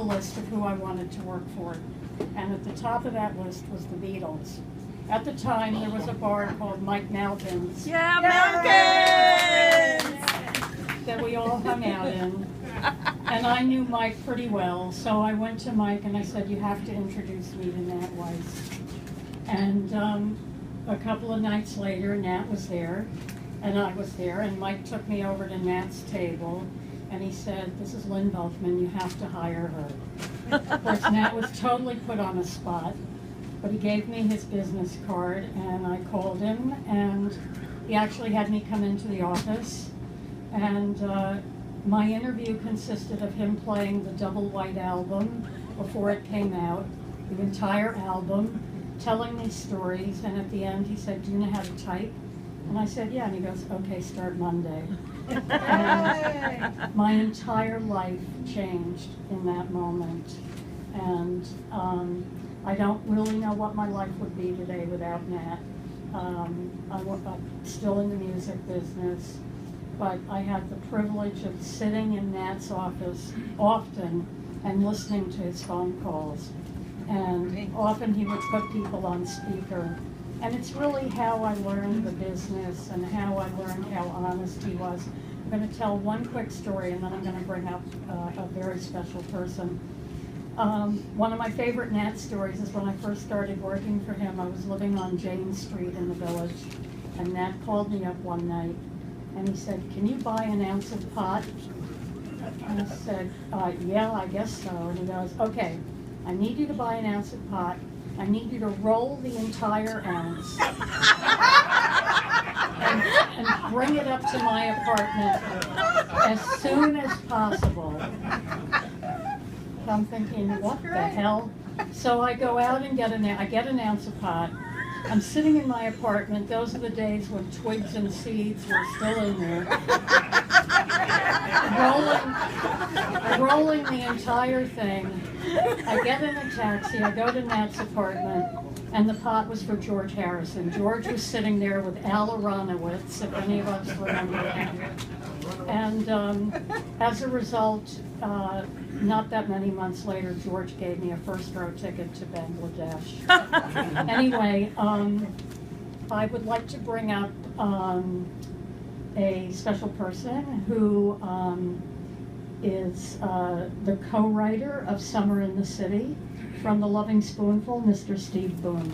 list of who I wanted to work for. And at the top of that list was the Beatles. At the time, there was a bar called Mike Malkin's. Yeah, Malkin's! That we all hung out in. And I knew Mike pretty well, so I went to Mike and I said, you have to introduce me to Nat Weiss. And a couple of nights later, Nat was there, and I was there, and Mike took me over to Nat's table, and he said, this is Lynne Beltman, you have to hire her. Of course, Nat was totally put on the spot, but he gave me his business card, and I called him, and he actually had me come into the office, and my interview consisted of him playing the Double White album before it came out, the entire album, telling me stories, and at the end he said, do you know how to type? And I said, yeah, and he goes, okay, start Monday. And my entire life changed in that moment, and I don't really know what my life would be today without Nat. I'm still in the music business, but I had the privilege of sitting in Nat's office often and listening to his phone calls. And often he would put people on speaker. And it's really how I learned the business and how I learned how honest he was. I'm going to tell one quick story, and then I'm going to bring up a very special person. One of my favorite Nat stories is when I first started working for him. I was living on Jane Street in the Village, and Nat called me up one night, and he said, can you buy an ounce of pot? And I said, yeah, I guess so. And he goes, okay, I need you to buy an ounce of pot. I need you to roll the entire ounce and bring it up to my apartment as soon as possible. I'm thinking, what the hell? So I go out and get an ounce of pot. I'm sitting in my apartment. Those are the days when twigs and seeds were still in there. Rolling the entire thing. I get in a taxi, I go to Nat's apartment, and the pot was for George Harrison. George was sitting there with Al Aronowitz, if any of us remember him. And as a result, not that many months later, George gave me a first-row ticket to Bangladesh. Anyway, I would like to bring up a special person who is the co-writer of Summer in the City from The Loving Spoonful, Mr. Steve Boone.